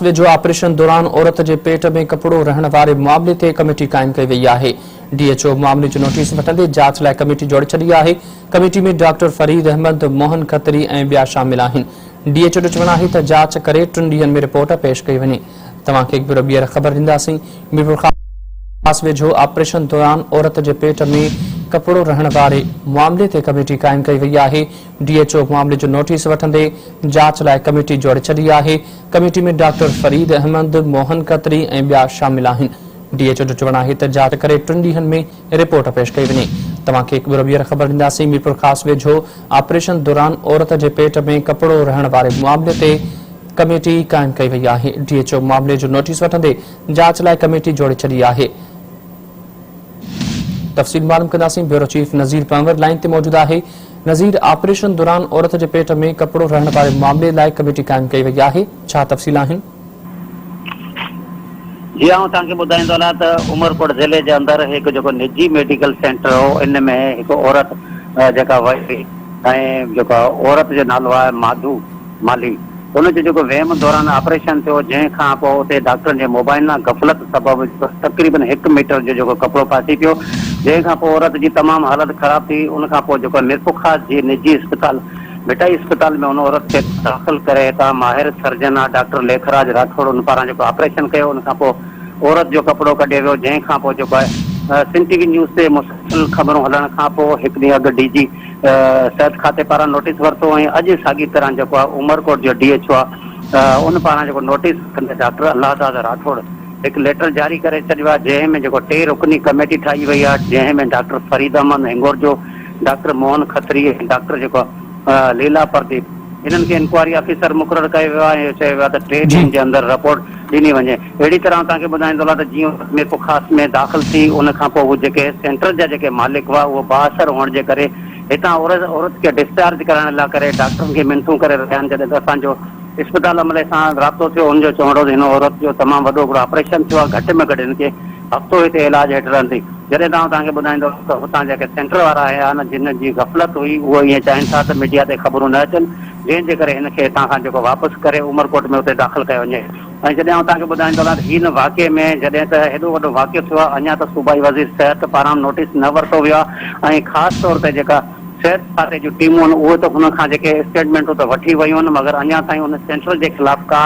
ख़ास वेझो ऑपरेशन दौरान औरत के पेट में कपड़ो रहण वारे मामले ते कमेटी कायम कई वई है। डीएचओ मामले जो नोटिस वठंदे जांच लाइ कमेटी जोड़े छड़ी है। कमेटी में डॉक्टर फरीद अहमद, मोहन खत्री ऐं ॿिया शामिल आहिनि। डीएचओ जो चवणु आहे त जांच करे 3 ॾींहनि में रिपोर्ट पेश कई वञे। तव्हांखे हिकु भेरो ॿीहर ख़बर ॾींदासीं। मीरपुर ख़ास वेझो ऑपरेशन दौरान औरत के पेट में कपड़ो रहण वारे मामले ते कमेटी कायम कई वई है। डीएचओ मामले जो नोटिस वठंदे जांच लाइ कमेटी जोड़े छड़ी है। कमेटी में डॉक्टर फरीद अहमद, मोहन खत्री ऐं ॿिया शामिल आहिनि। डीएचओ जो चवणु आहे त जांच करे 3 ॾींहनि में रिपोर्ट पेश कई वञे। तव्हांखे हिकु भेरो ॿीहर ख़बर ॾींदासीं। मीरपुर ख़ास वेझो ऑपरेशन दौरान औरत के पेट में कपड़ो रहण वारे मामले ते कमेटी कायम कई वई है। डीएचओ मामले जो नोटिस वठंदे जांच लाइ कमेटी जोड़े छड़ी है। तफसील मालूम कंदासीं। ब्यूरो चीफ नज़ीर पंवर लाइन ते मौजूद है। नज़ीर, ऑपरेशन दौरान औरत के पेट में कपड़ो रहण वारे मामले लाइ कमेटी कायम कई वई है, छा तफसील आहिनि? जी हाँ, तव्हांखे ॿुधाईंदो हलां त उमरकोट ज़िले जे अंदर हिकु जेको निजी मेडिकल सेंटर हो, इन में हिकु औरत जेका वई ऐं जेका औरत जो नालो आहे माधू माली, उनजो जेको वहम दौरान ऑपरेशन थियो, जंहिंखां पोइ उते डॉक्टरनि जे मोबाइल गफ़लत सबबि तक़रीबन 1 मीटर जो जेको कपिड़ो फासी पियो, जंहिंखां पोइ औरत जी तमामु हालत ख़राब थी। उनखां पोइ जेको मीरपुर जी निजी अस्पताल मिठाई अस्पताल में उन औरत खे दाख़िल करे हितां माहिर सर्जन आहे डॉक्टर लेखराज राठौड़, उन पारां जेको ऑपरेशन कयो। उनखां पोइ औरत जो कपिड़ो कढियो वियो, जंहिंखां पोइ जेको आहे सिंध टीवी न्यूज़ ते मुसलसल ख़बरूं हलण खां पोइ हिकु ॾींहुं अॻु डीजी सिहत खाते पारां नोटिस वरितो ऐं अॼु साॻी तरह जेको आहे उमरकोट जो डीएचओ आहे उन पारां जेको नोटिस डॉक्टर अल्लाहदाद राठौड़ हिकु लेटर जारी करे छॾियो आहे, जंहिंमें जेको 3 रुकनी कमेटी ठाही वई आहे, जंहिंमें डॉक्टर फरीद अहमद हिंगोर जो, डॉक्टर मोहन खत्री, डॉक्टर जेको लीला प्रदीप, इन्हनि खे इंक्वायरी ऑफिसर मुक़ररु कयो वियो आहे। इहो चयो वियो आहे त 3 ॾींहनि जे अंदरि रिपोर्ट ॾिनी वञे। अहिड़ी तरह तव्हांखे ॿुधाईंदो आहे त जीअं मीरपुर ख़ास में दाख़िल थी, उनखां पोइ उहे जेके सेंटर जा जेके मालिक हुआ उहो बाअसर हुअण जे करे हितां औरत खे डिस्चार्ज कराइण लाइ करे डॉक्टरनि खे मिनतूं करे रहिया आहिनि। जॾहिं त असांजो अस्पताल अमले सां राब्तो थियो, हुनजो चवणो हिन औरत जो तमामु वॾो हिकिड़ो ऑपरेशन थियो आहे। घटि में घटि हिनखे हफ़्तो हिते इलाज हेठि रहंदी। जॾहिं तव्हांखे ॿुधाईंदो त हुतां जेके सेंटर वारा आया आहिनि, जिन जी गफ़लत हुई, उहो ईअं चाहिनि था त मीडिया ते ख़बरूं न अचनि, जंहिंजे करे हिनखे हितां खां जेको वापसि करे उमरकोट में उते दाख़िल कयो वञे। ऐं जॾहिं तव्हांखे ॿुधाईंदो आहे त हिन वाक़े में जॾहिं त हेॾो वॾो वाक़ियो थियो आहे, अञा त सूबाई वज़ीर सिहत पारां नोटिस न वरितो वियो आहे ऐं ख़ासि तौर ते जेका सिहत खाते जूं टीमूं आहिनि उहे त हुन खां जेके स्टेटमेंटूं त वठी वयूं आहिनि, मगर अञा ताईं हुन सेंटर जे ख़िलाफ़ का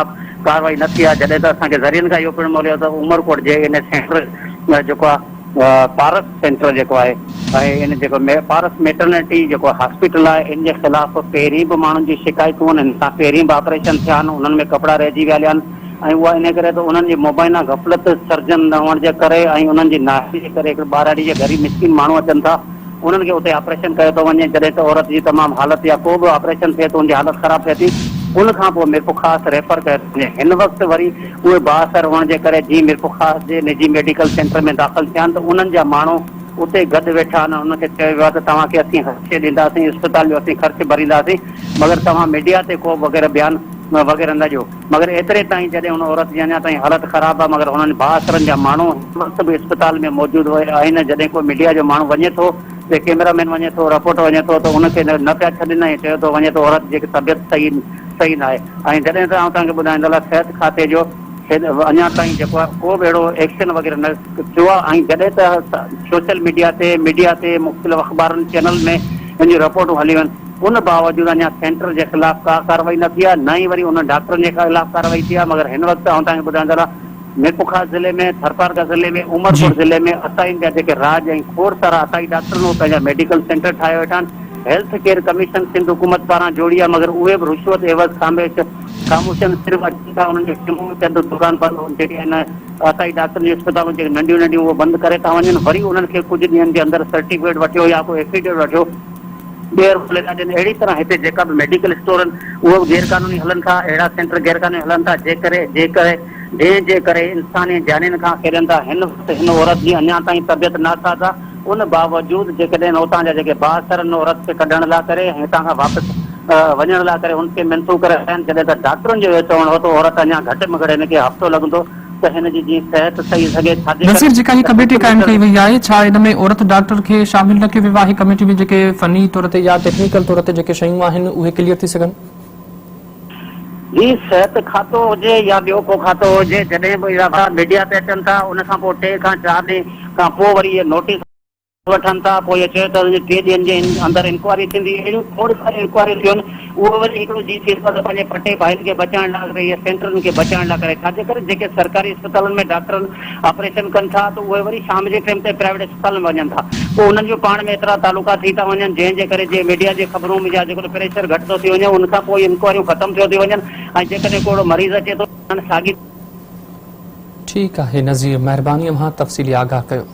कार्रवाई न थी आहे। जॾहिं त असांखे ज़रियनि खां इहो पिणु मिलियो त उमरकोट जे इन सेंटर जेको आहे पारस सेंटर जेको आहे ऐं इन जेको पारस मेटर्निटी जेको हॉस्पिटल आहे, इन जे ख़िलाफ़ पहिरीं बि माण्हुनि जी शिकायतूं आहिनि। हिन सां पहिरीं बि ऑपरेशन थिया आहिनि, उन्हनि में कपिड़ा रहिजी विया आहिनि ऐं उहा इन करे त उन्हनि जी मोबाइल गफ़लत सर्जन न हुअण जे करे ऐं उन्हनि जी नासी जे करे हिकिड़े ॿारहं ॾींहं जे ग़रीब मिस्किन माण्हू अचनि था, उन्हनि खे उते ऑपरेशन कयो थो वञे। जॾहिं त औरत जी तमामु हालत या को बि ऑपरेशन थिए त उनजी हालत ख़राब थिए थी, उनखां पोइ मीरपुर ख़ासि रेफर कयो थो वञे। हिन वक़्तु वरी उहे बाअसर हुअण जे करे जीअं मीरपुर ख़ासि जे निजी मेडिकल सेंटर में दाख़िल थिया आहिनि त उन्हनि जा माण्हू उते गॾु वेठा आहिनि। उनखे चयो वियो आहे त तव्हांखे असीं ख़र्चे ॾींदासीं, अस्पताल जो असीं ख़र्चु भरींदासीं, मगर तव्हां मीडिया ते को वग़ैरह बयानु वग़ैरह न ॾियो। मगर एतिरे ताईं जॾहिं हुन औरत जी अञा ताईं हालत ख़राबु आहे, मगर हुननि बाअसरनि जा माण्हू हिन वक़्तु बि अस्पताल में मौजूदु आहिनि। जॾहिं को मीडिया जो माण्हू वञे थो, कैमरामैन वञे थो, रिपोर्टर वञे थो, त उनखे न पिया छॾीनि ऐं चयो थो वञे त औरत जी तबियत सही न आहे। ऐं जॾहिं तव्हांखे ॿुधाईंदो आहे सिहत खाते जो अञा ताईं जेको आहे को बि अहिड़ो एक्शन वग़ैरह न थियो आहे। ऐं जॾहिं त सोशल मीडिया ते मुख़्तलिफ़ अख़बारनि चैनल में हिनजी रिपोर्टूं हलियूं आहिनि, उन बावजूदि अञा सेंटर जे ख़िलाफ़ का कार्रवाई न थी आहे, न ई वरी उन डॉक्टरनि जे ख़िलाफ़ कार्रवाई थी आहे। मगर हिन वक़्तु तव्हांखे ॿुधाईंदो आहे मीरपुर ख़ास ज़िले में, थरपारका ज़िले में, उमरकोट ज़िले में असाइन जा जेके राज ऐं खोड़ सारा असाई डॉक्टर पंहिंजा मेडिकल सेंटर ठाहे वेठा आहिनि। हेल्थ केयर कमीशन सिंध हुकूमत पारां जोड़ी आहे, मगर उहे बि रुश्वत एवज़ ख़ामोशनि सिर्फ़ु अचनि था, उन्हनि जी टीमूं चंद दुकान बंदि जेके आहिनि असाई डॉक्टरनि जी अस्पतालूं जेके नंढियूं नंढियूं उहे बंदि करे था वञनि। वरी उन्हनि खे कुझु ॾींहंनि जे अंदरि सर्टिफिकेट वठियो या कोई एफिडेविट वठियो ॿीहर खोले था ॾियनि। अहिड़ी तरह हिते जेका बि मेडिकल स्टोर आहिनि उहे गैर क़ानूनी हलनि था, अहिड़ा सेंटर गैर क़ानूनी हलनि था जंहिंजे करे इंसानी जानियुनि खां खेॾनि था। हिन वक़्तु हिन औरत जी अञा ताईं तबियत नासाज़ आहे, उन बावजूदि जेकॾहिं हुतां जा जेके बाअसर औरत खे कढण लाइ करे हितां खां वापसि वञण लाइ करे हुनखे मिनतूं करे रहिया आहिनि। जॾहिं त डॉक्टरनि जो इहो चवणु हो त औरत अञा घटि में घटि हिनखे हफ़्तो लॻंदो त हिन जी जीअं सिहत सही सघे। नज़ीर, जेका ही कमेटी कायम कई वई आहे, छा इन में औरत डॉक्टर खे शामिल न कयो वियो आहे? कमेटी में जेके फनी तौर ते या टेक्निकल तौर ते जेके शयूं आहिनि उहे क्लियर थी सघनि? जी सिहत खातो हुजे या ॿियो को खातो हुजे, जॾहिं बि मीडिया ते अचनि था उन खां पोइ 3 खां 4 ॾींहं खां पोइ वरी इहे नोटिस वठनि था, पोइ इहे चयो त 3 ॾींहंनि जे अंदरि इंक्वायरी थींदी। अहिड़ियूं खोड़ सारी इंक्वायरियूं थियूं आहिनि। उहो वरी हिकिड़ो जी थी पंहिंजे पटे भाइनि खे बचाइण लाइ करे या सेंटरनि खे बचाइण लाइ करे, छाजे करे जेके सरकारी अस्पतालनि में डॉक्टर ऑपरेशन कनि था त उहे वरी शाम जे टाइम ते प्राइवेट अस्पताल में वञनि था। पोइ उन्हनि जो पाण में एतिरा तालुका थी था वञनि, जंहिंजे करे जे मीडिया जे ख़बरूं में या जेको प्रेशर घटि थो थी वञे, उनखां पोइ इंक्वायरियूं ख़तमु थियो थी वञनि ऐं जेकॾहिं को मरीज़ अचे थो साॻी। ठीक है नज़ीर, मेहरबानी, तफ़सीली आगाह कयो।